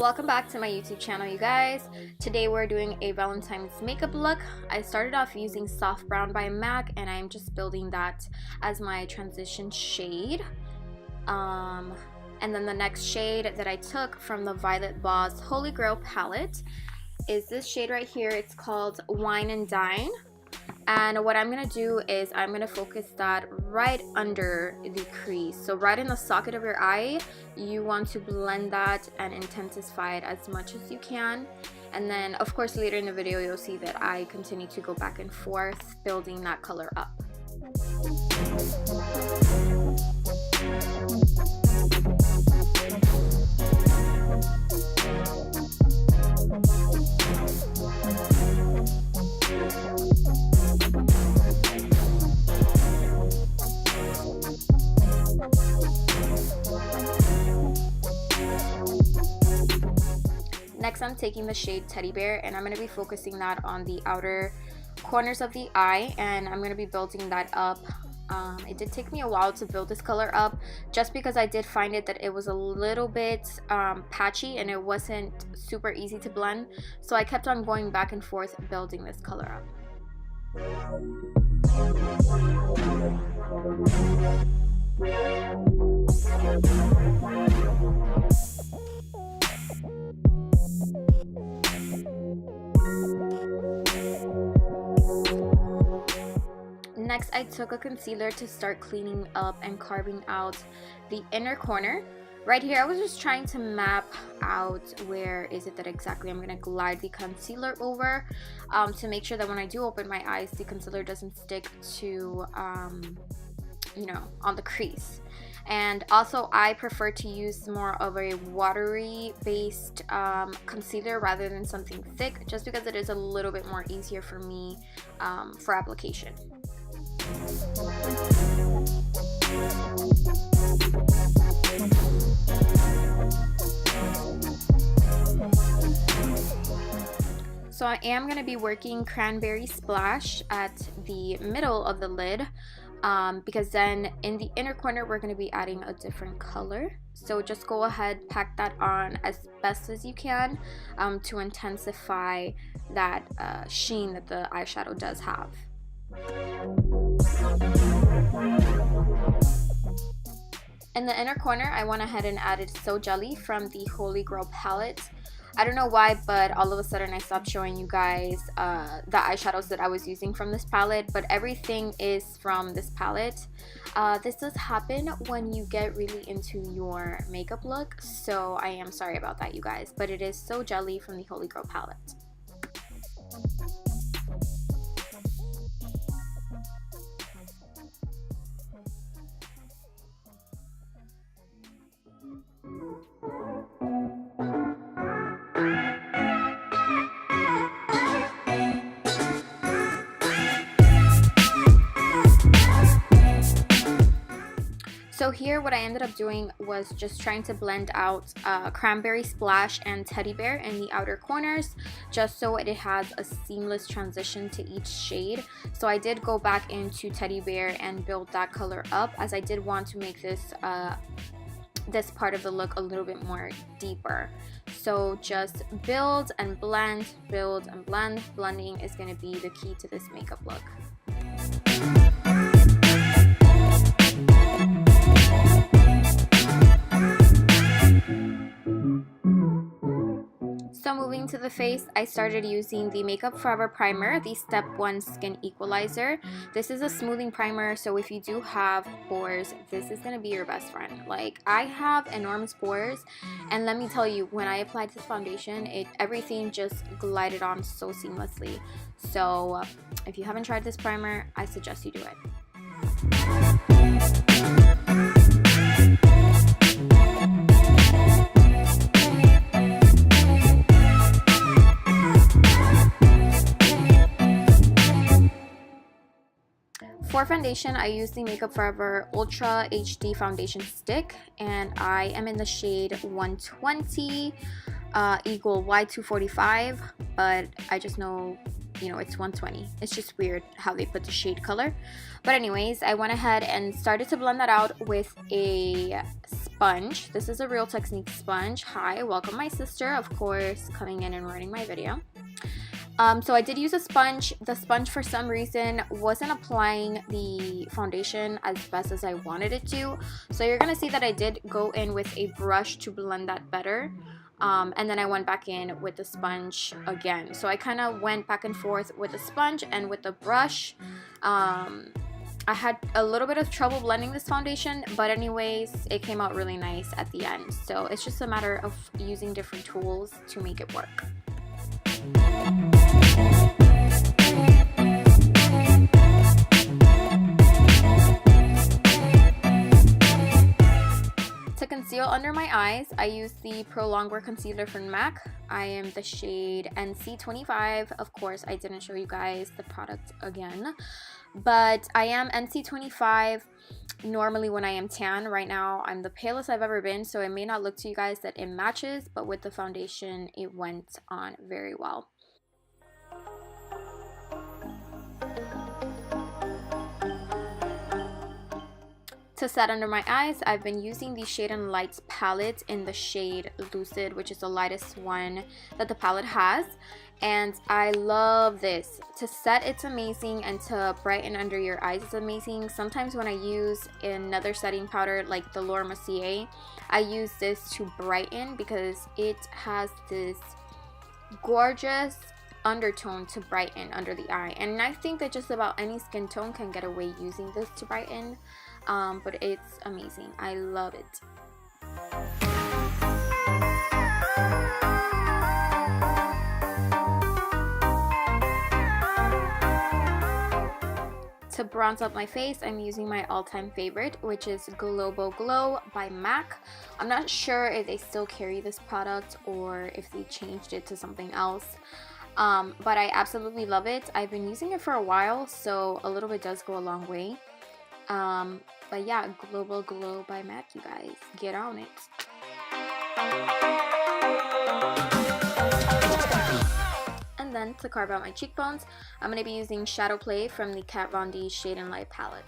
Welcome back to my YouTube channel, you guys. Today we're doing a Valentine's makeup look. I started off using Soft Brown by MAC and I'm just building that as my transition shade. And then the next shade that I took from the Violet Boss Holy Grail palette is this shade right here. It's called Wine and Dine. And what I'm going to do is I'm going to focus that right under the crease. So right in the socket of your eye, you want to blend that and intensify it as much as you can. And then, of course, later in the video, you'll see that I continue to go back and forth, building that color up. Next, I'm taking the shade Teddy Bear and I'm going to be focusing that on the outer corners of the eye, and I'm going to be building that up. It did take me a while to build this color up just because I did find it that it was a little bit patchy and it wasn't super easy to blend, so I kept on going back and forth building this color up. Next, I took a concealer to start cleaning up and carving out the inner corner. Right here, I was just trying to map out where is it that exactly I'm going to glide the concealer over to make sure that when I do open my eyes, the concealer doesn't stick to, you know, on the crease. And also, I prefer to use more of a watery based concealer rather than something thick, just because it is a little bit more easier for me for application. So I am going to be working Cranberry Splash at the middle of the lid because then in the inner corner we're going to be adding a different color. So just go ahead, pack that on as best as you can to intensify that sheen that the eyeshadow does have. In the inner corner, I went ahead and added So Jelly from the Holy Grail palette. I don't know why, but all of a sudden I stopped showing you guys the eyeshadows that I was using from this palette, but everything is from this palette. This does happen when you get really into your makeup look, so I am sorry about that, you guys, but it is So Jelly from the Holy Grail palette. So here what I ended up doing was just trying to blend out Cranberry Splash and Teddy Bear in the outer corners, just so it has a seamless transition to each shade. So I did go back into Teddy Bear and build that color up, as I did want to make this this part of the look a little bit more deeper. So just build and blend, build and blend. Blending is going to be the key to this makeup look. So moving to the face, I started using the Makeup Forever primer, the Step 1 Skin Equalizer. This is a smoothing primer, so if you do have pores, this is going to be your best friend. Like, I have enormous pores, and let me tell you, when I applied this foundation, everything just glided on so seamlessly. So if you haven't tried this primer, I suggest you do it. For foundation, I use the Makeup Forever Ultra HD Foundation Stick, and I am in the shade 120 equal Y245, but I just know, you know, it's 120. It's just weird how they put the shade color. But anyways, I went ahead and started to blend that out with a sponge. This is a Real Technique sponge. Hi, welcome my sister, of course, coming in and ruining my video. So I did use a sponge. The sponge for some reason wasn't applying the foundation as best as I wanted it to. So you're gonna see that I did go in with a brush to blend that better. And then I went back in with the sponge again. So I kind of went back and forth with the sponge and with the brush. I had a little bit of trouble blending this foundation, but anyways, it came out really nice at the end. So it's just a matter of using different tools to make it work. To conceal under my eyes, I use the Pro Longwear Concealer from MAC. I am the shade NC25. Of course, I didn't show you guys the product again, but I am NC25 normally when I am tan. Right now, I'm the palest I've ever been, so it may not look to you guys that it matches, but with the foundation, it went on very well. To set under my eyes, I've been using the Shade and Lights palette in the shade Lucid, which is the lightest one that the palette has. And I love this. To set, it's amazing, and to brighten under your eyes, it's amazing. Sometimes when I use another setting powder like the Laura Mercier, I use this to brighten because it has this gorgeous undertone to brighten under the eye. And I think that just about any skin tone can get away using this to brighten. But it's amazing. I love it. To bronze up my face, I'm using my all-time favorite, which is Globo Glow by MAC. I'm not sure if they still carry this product or if they changed it to something else. But I absolutely love it. I've been using it for a while, so a little bit does go a long way. But yeah, Global Glow by MAC, you guys. Get on it. And then to carve out my cheekbones, I'm going to be using Shadow Play from the Kat Von D Shade and Light palette.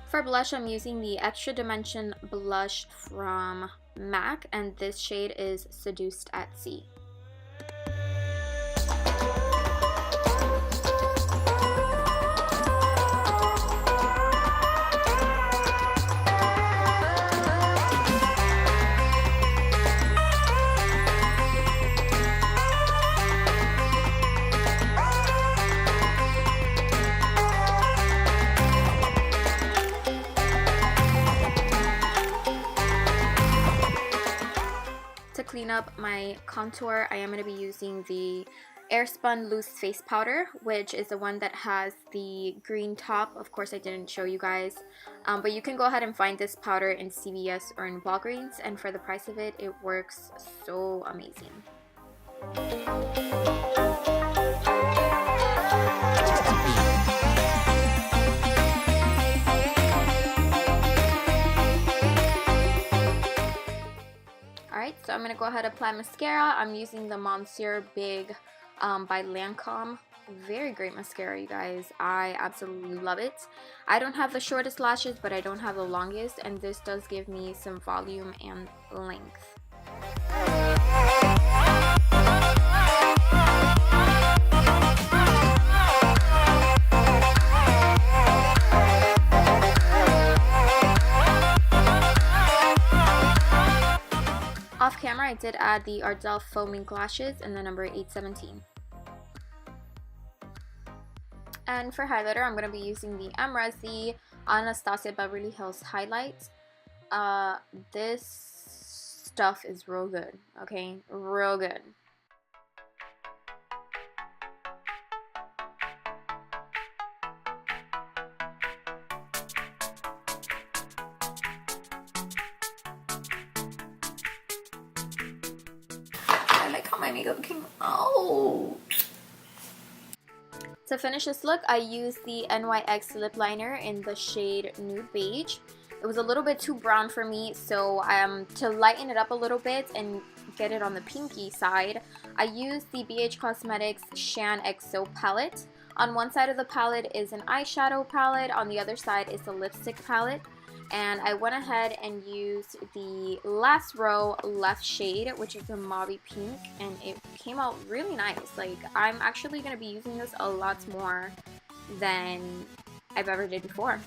For blush, I'm using the Extra Dimension blush from MAC, and this shade is Seduced at Sea. To clean up my contour, I am going to be using the Airspun Loose Face Powder, which is the one that has the green top. Of course, I didn't show you guys, but you can go ahead and find this powder in CVS or in Walgreens, and for the price of it, it works so amazing. Alright, so I'm going to go ahead and apply mascara. I'm using the Monsieur Big by Lancome. Very great mascara, you guys. I absolutely love it. I don't have the shortest lashes, but I don't have the longest, and this does give me some volume and length. Off camera, I did add the Ardell Foaming Lashes in the number 817. And for highlighter, I'm going to be using the Amrezi Anastasia Beverly Hills Highlight. This stuff is real good, okay? Real good. I like how my makeup came out. To finish this look, I used the NYX lip liner in the shade Nude Beige. It was a little bit too brown for me, so to lighten it up a little bit and get it on the pinky side, I used the BH Cosmetics Shan XO palette. On one side of the palette is an eyeshadow palette, on the other side is a lipstick palette. And I went ahead and used the last row left shade, which is a mauvey pink, and it came out really nice. Like, I'm actually going to be using this a lot more than I've ever did before.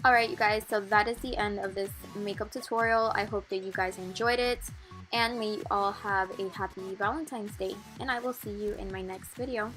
Alright you guys, so that is the end of this makeup tutorial. I hope that you guys enjoyed it, and may you all have a happy Valentine's Day, and I will see you in my next video.